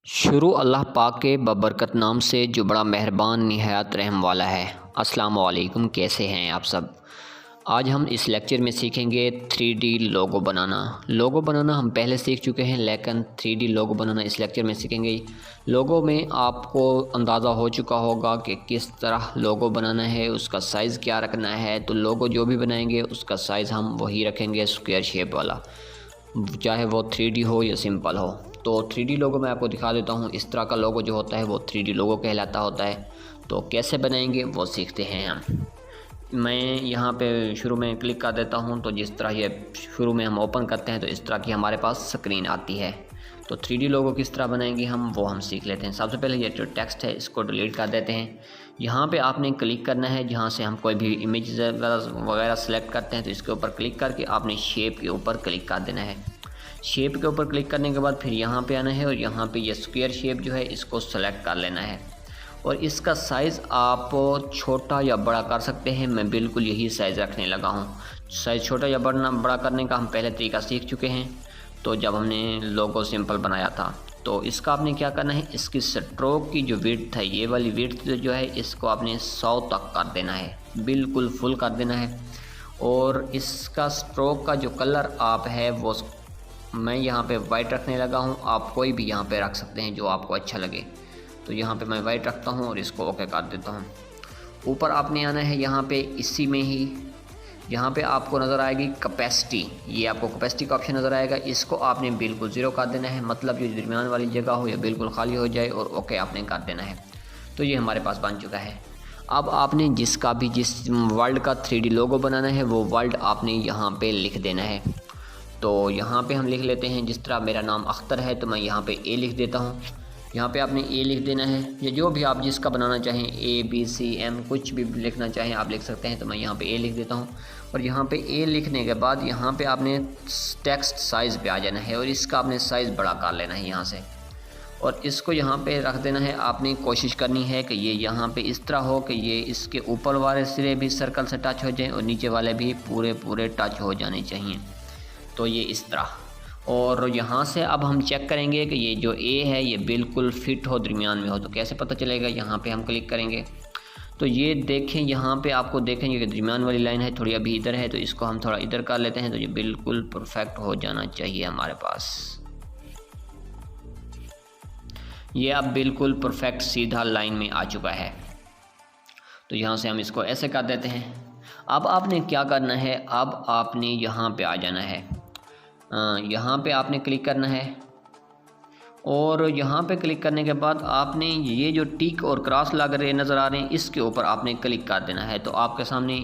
शुरू अल्लाह पाक के बबरकत नाम से जो बड़ा मेहरबान निहायत रहम वाला है। अस्सलामु अलैकुम, कैसे हैं आप सब। आज हम इस लेक्चर में सीखेंगे 3D लोगो बनाना। लोगो बनाना हम पहले सीख चुके हैं, लेकिन 3D लोगो बनाना इस लेक्चर में सीखेंगे। लोगो में आपको अंदाज़ा हो चुका होगा कि किस तरह लोगो बनाना है, उसका साइज़ क्या रखना है। तो लोगो जो भी बनाएंगे उसका साइज़ हम वही रखेंगे, स्क्वायर शेप वाला, चाहे वो 3D हो या सिंपल हो। तो 3D लोगो मैं आपको दिखा देता हूँ। इस तरह का लोगो जो होता है वो 3D लोगो कहलाता होता है। तो कैसे बनाएंगे वो सीखते हैं हम। मैं यहाँ पे शुरू में क्लिक कर देता हूँ। तो जिस तरह ये शुरू में हम ओपन करते हैं तो इस तरह की हमारे पास स्क्रीन आती है। तो 3D लोगो किस तरह बनाएंगे हम वो सीख लेते हैं। सबसे पहले ये जो टेक्स्ट है इसको डिलीट कर देते हैं। यहाँ पे आपने क्लिक करना है, जहाँ से हम कोई भी इमेज वगैरह सेलेक्ट करते हैं तो इसके ऊपर क्लिक करके आपने शेप के ऊपर क्लिक कर देना है। शेप के ऊपर क्लिक करने के बाद फिर यहाँ पे आना है और यहाँ पे ये स्क्वायर शेप जो है इसको सेलेक्ट कर लेना है। और इसका साइज़ आप छोटा या बड़ा कर सकते हैं। मैं बिल्कुल यही साइज़ रखने लगा हूँ। साइज़ छोटा या बड़ा करने का हम पहले तरीका सीख चुके हैं, तो जब हमने लोगो सिंपल बनाया था। तो इसका आपने क्या करना है, इसकी स्ट्रोक की जो विड्थ है, ये वाली विड्थ जो है इसको आपने 100 तक कर देना है, बिल्कुल फुल कर देना है। और इसका स्ट्रोक का जो कलर आप है वो मैं यहाँ पे वाइट रखने लगा हूँ। आप कोई भी यहाँ पे रख सकते हैं जो आपको अच्छा लगे। तो यहाँ पे मैं वाइट रखता हूँ और इसको ओके कर देता हूँ। ऊपर आपने आना है, यहाँ पे इसी में ही यहाँ पे आपको नज़र आएगी कैपेसिटी। ये आपको कैपेसिटी का ऑप्शन नज़र आएगा, इसको आपने बिल्कुल 0 कर देना है। मतलब जो दरमियान वाली जगह हो या बिल्कुल खाली हो जाए, और ओके आपने कर देना है। तो ये हमारे पास बन चुका है। अब आपने जिस वर्ल्ड का 3D लोगो बनाना है वो वर्ल्ड आपने यहाँ पे लिख देना है। तो यहाँ पे हम लिख लेते हैं, जिस तरह मेरा नाम अख्तर है तो मैं यहाँ पे ए लिख देता हूँ। यहाँ पे आपने ए लिख देना है, या जो भी आप जिसका बनाना चाहें, ABCM कुछ भी लिखना चाहें आप लिख सकते हैं। तो मैं यहाँ पे ए लिख देता हूँ। और यहाँ पे ए लिखने के बाद यहाँ पे आपने टेक्स्ट साइज़ पे आ जाना है और इसका आपने साइज़ बड़ा कर लेना है यहाँ से, और इसको यहाँ पे रख देना है। आपने कोशिश करनी है कि ये यहाँ पे इस तरह हो कि ये इसके ऊपर वाले सिरे भी सर्कल से टच हो जाए और नीचे वाले भी पूरे टच हो जाने चाहिए। तो ये इस तरह। और यहाँ से अब हम चेक करेंगे कि ये जो ए है ये बिल्कुल फिट हो, दरमियान में हो। तो कैसे पता चलेगा, यहाँ पे हम क्लिक करेंगे तो ये देखें, यहाँ पे आपको देखेंगे कि दरमियान वाली लाइन है थोड़ी अभी इधर है, तो इसको हम थोड़ा इधर कर लेते हैं। तो ये बिल्कुल परफेक्ट हो जाना चाहिए हमारे पास। ये अब बिल्कुल परफेक्ट सीधा लाइन में आ चुका है। तो यहाँ से हम इसको ऐसे कर देते हैं। अब आपने क्या करना है, अब आपने यहाँ पे आ जाना है। यहाँ पे आपने क्लिक करना है और यहाँ पे क्लिक करने के बाद आपने ये जो टिक और क्रॉस लग रहे नज़र आ रहे हैं इसके ऊपर आपने क्लिक कर देना है। तो आपके सामने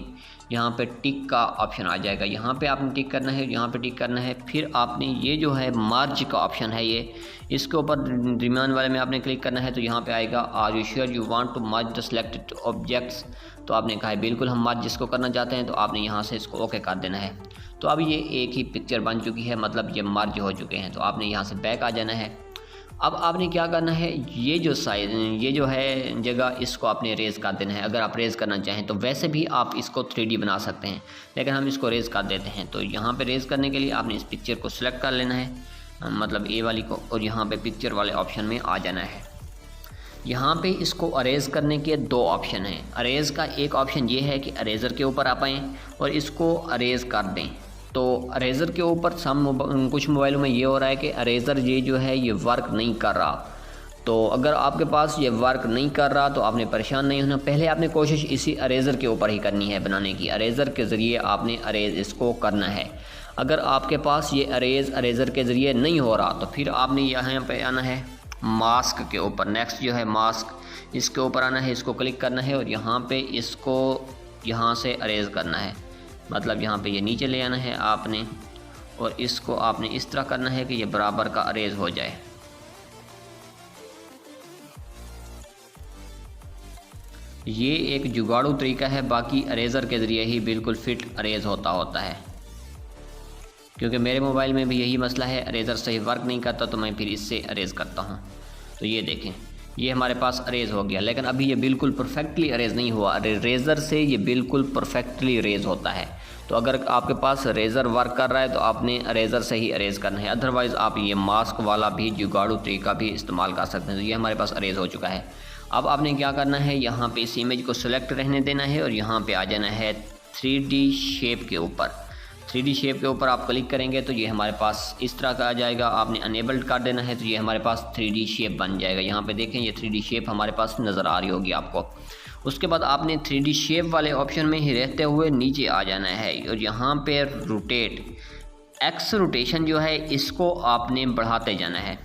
यहाँ पे टिक का ऑप्शन आ जाएगा। यहाँ पे आपने टिक करना है, यहाँ पे टिक करना है। फिर आपने ये जो है मार्ज का ऑप्शन है, ये इसके ऊपर दरमियान वाले में आपने क्लिक करना है। तो यहाँ पे आएगा are you sure you want to merge the selected objects. तो आपने कहा है बिल्कुल हम मार्ज जिसको करना चाहते हैं। तो आपने यहाँ से इसको ओके कर देना है। तो अब ये एक ही पिक्चर बन चुकी है, मतलब ये मार्ज हो चुके हैं। तो आपने यहाँ से बैक आ जाना है। अब आपने क्या करना है, ये जो साइज, ये जो है जगह, इसको आपने रेज़ कर देना है। अगर आप रेज़ करना चाहें तो वैसे भी आप इसको 3D बना सकते हैं, लेकिन हम इसको रेज़ कर देते हैं। तो यहाँ पे रेज़ करने के लिए आपने इस पिक्चर को सिलेक्ट कर लेना है, मतलब ए वाली को, और यहाँ पे पिक्चर वाले ऑप्शन में आ जाना है। यहाँ पे इसको अरेज़ करने के 2 ऑप्शन हैं। अरेज़ का एक ऑप्शन ये है कि अरेज़र के ऊपर आप आएँ और इसको अरेज़ कर दें। तो अरेज़र के ऊपर कुछ मोबाइलों में ये हो रहा है कि अरेज़र ये जो है ये वर्क नहीं कर रहा। तो अगर आपके पास ये वर्क नहीं कर रहा तो आपने परेशान नहीं होना। पहले आपने कोशिश इसी अरेज़र के ऊपर ही करनी है बनाने की। अरेज़र के ज़रिए आपने अरेज़ इसको करना है। अगर आपके पास ये अरेज़र के ज़रिए नहीं हो रहा तो फिर आपने यहाँ पे आना है मास्क के ऊपर। नेक्स्ट जो है मास्क, इसके ऊपर आना है, इसको क्लिक करना है और यहाँ पे इसको यहाँ से अरेज़ करना है। मतलब यहाँ पे ये नीचे ले आना है आपने, और इसको आपने इस तरह करना है कि ये बराबर का अरेज़ हो जाए। ये एक जुगाड़ू तरीका है, बाकी अरेज़र के ज़रिए ही बिल्कुल फिट अरेज़ होता है। क्योंकि मेरे मोबाइल में भी यही मसला है, अरेज़र सही वर्क नहीं करता, तो मैं फिर इससे अरेज़ करता हूँ। तो ये देखें, ये हमारे पास अरेज हो गया, लेकिन अभी ये बिल्कुल परफेक्टली अरेज नहीं हुआ। रेज़र से ये बिल्कुल परफेक्टली अरेज होता है। तो अगर आपके पास रेज़र वर्क कर रहा है तो आपने रेज़र से ही अरेज करना है, अदरवाइज़ आप ये मास्क वाला भी जुगाड़ू तरीका भी इस्तेमाल कर सकते हैं। तो ये हमारे पास अरेज हो चुका है। अब आपने क्या करना है, यहाँ पे इस इमेज को सिलेक्ट रहने देना है और यहाँ पे आ जाना है 3D शेप के ऊपर। 3D शेप के ऊपर आप क्लिक करेंगे तो ये हमारे पास इस तरह का आ जाएगा। आपने अनेबल्ड कर देना है तो ये हमारे पास 3D शेप बन जाएगा। यहाँ पे देखें ये 3D शेप हमारे पास नज़र आ रही होगी आपको। उसके बाद आपने 3D शेप वाले ऑप्शन में ही रहते हुए नीचे आ जाना है और यहाँ पे रोटेट एक्स रोटेशन जो है इसको आपने बढ़ाते जाना है।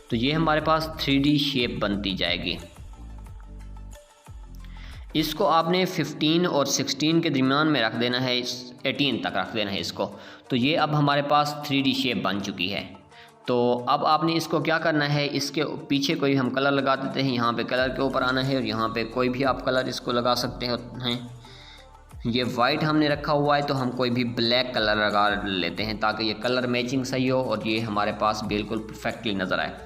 तो ये हमारे पास 3D शेप बनती जाएगी। इसको आपने 15 और 16 के दरमियान में रख देना है, 18 तक रख देना है इसको। तो ये अब हमारे पास 3D शेप बन चुकी है। तो अब आपने इसको क्या करना है, इसके पीछे कोई हम कलर लगा देते हैं। यहाँ पे कलर के ऊपर आना है और यहाँ पे कोई भी आप कलर इसको लगा सकते हैं। ये वाइट हमने रखा हुआ है तो हम कोई भी ब्लैक कलर लगा लेते हैं ताकि ये कलर मैचिंग सही हो और ये हमारे पास बिल्कुल परफेक्टली नज़र आए।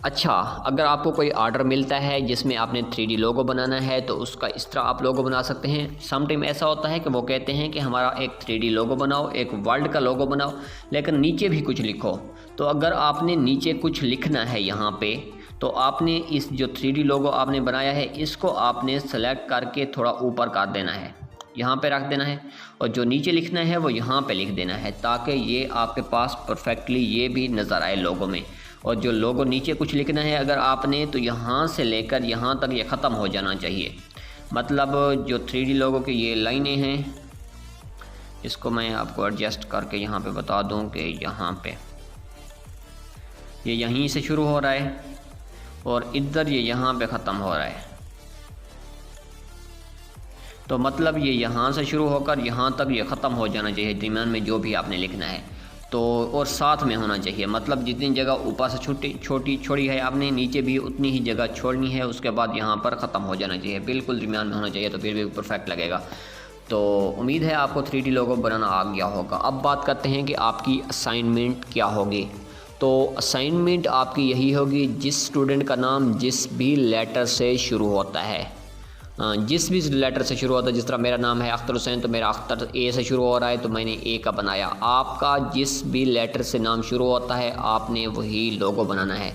अच्छा, अगर आपको कोई ऑर्डर मिलता है जिसमें आपने 3D लोगो बनाना है तो उसका इस तरह आप लोगो बना सकते हैं। समटाइम ऐसा होता है कि वो कहते हैं कि हमारा एक 3D लोगो बनाओ, एक वर्ल्ड का लोगो बनाओ, लेकिन नीचे भी कुछ लिखो। तो अगर आपने नीचे कुछ लिखना है यहाँ पे, तो आपने इस जो 3D लोगो आपने बनाया है इसको आपने सेलेक्ट करके थोड़ा ऊपर कर देना है, यहाँ पे रख देना है और जो नीचे लिखना है वो यहाँ पे लिख देना है ताकि ये आपके पास परफेक्टली ये भी नज़र आए लोगो में। और जो लोगो नीचे कुछ लिखना है अगर आपने, तो यहाँ से लेकर यहाँ तक ये ख़त्म हो जाना चाहिए। मतलब जो 3D लोगो की ये लाइनें हैं, इसको मैं आपको एडजस्ट करके यहाँ पे बता दूँ कि यहाँ पे ये यहीं से शुरू हो रहा है और इधर ये यहाँ पे ख़त्म हो रहा है। तो मतलब ये यहाँ से शुरू होकर यहाँ तक ये ख़त्म हो जाना चाहिए, दरमियान में जो भी आपने लिखना है। तो और साथ में होना चाहिए, मतलब जितनी जगह ऊपर से छोड़ी है आपने, नीचे भी उतनी ही जगह छोड़नी है। उसके बाद यहाँ पर ख़त्म हो जाना चाहिए, बिल्कुल दरमियान में होना चाहिए, तो फिर भी परफेक्ट लगेगा। तो उम्मीद है आपको 3D लोगो बनाना आ गया होगा। अब बात करते हैं कि आपकी असाइनमेंट क्या होगी। तो असाइनमेंट आपकी यही होगी, जिस स्टूडेंट का नाम जिस भी लेटर से शुरू होता है, जिस भी लेटर से शुरू होता है, जिस तरह मेरा नाम है अख्तर हुसैन तो मेरा अख्तर ए से शुरू हो रहा है तो मैंने ए का बनाया। आपका जिस भी लेटर से नाम शुरू होता है आपने वही लोगो बनाना है।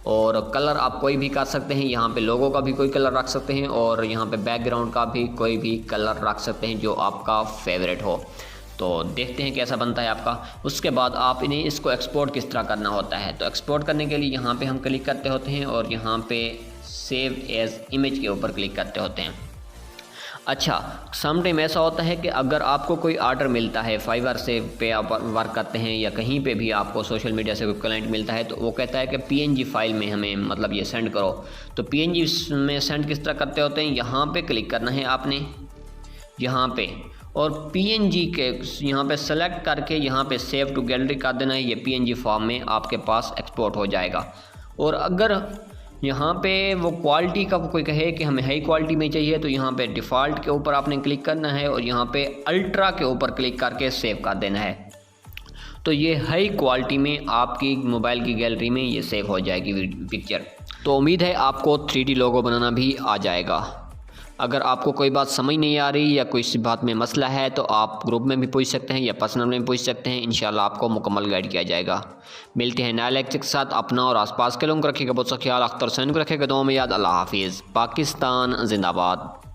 और कलर आप कोई भी कर सकते हैं, यहाँ पे लोगो का भी कोई कलर रख सकते हैं और यहाँ पे बैकग्राउंड का भी कोई भी कलर रख सकते हैं जो आपका फेवरेट हो। तो देखते हैं कैसा बनता है आपका। उसके बाद आप इन्हें इसको एक्सपोर्ट किस तरह करना होता है। तो एक्सपोर्ट करने के लिए यहाँ पे हम क्लिक करते होते हैं और यहाँ पे सेव एज इमेज के ऊपर क्लिक करते होते हैं। अच्छा, समटाइम ऐसा होता है कि अगर आपको कोई ऑर्डर मिलता है, फाइवर से पे आप वर्क करते हैं या कहीं पे भी आपको सोशल मीडिया से कोई क्लाइंट मिलता है तो वो कहता है कि PNG फाइल में हमें मतलब ये सेंड करो। तो PNG में सेंड किस तरह करते होते हैं, यहाँ पे क्लिक करना है आपने, यहाँ पे, और PNG के यहाँ पे सेलेक्ट करके यहाँ पे सेव टू गैलरी कर देना है। ये PNG फॉर्म में आपके पास एक्सपोर्ट हो जाएगा। और अगर यहाँ पे वो क्वालिटी का कोई कहे कि हमें हाई क्वालिटी में चाहिए तो यहाँ पे डिफ़ॉल्ट के ऊपर आपने क्लिक करना है और यहाँ पे अल्ट्रा के ऊपर क्लिक करके सेव कर देना है। तो ये हाई क्वालिटी में आपकी मोबाइल की गैलरी में ये सेव हो जाएगी पिक्चर। तो उम्मीद है आपको 3D लोगो बनाना भी आ जाएगा। अगर आपको कोई बात समझ नहीं आ रही या कोई सी बात में मसला है तो आप ग्रुप में भी पूछ सकते हैं या पर्सनल में भी पूछ सकते हैं। इंशाल्लाह आपको मुकम्मल गाइड किया जाएगा। मिलते हैं नए लेक्चर के साथ। अपना और आसपास के लोगों को रखिएगा बहुत सा ख्याल। अख्तर हुसैन को रखिएगा दुआ में याद। अल्लाह हाफिज़। पाकिस्तान जिंदाबाद।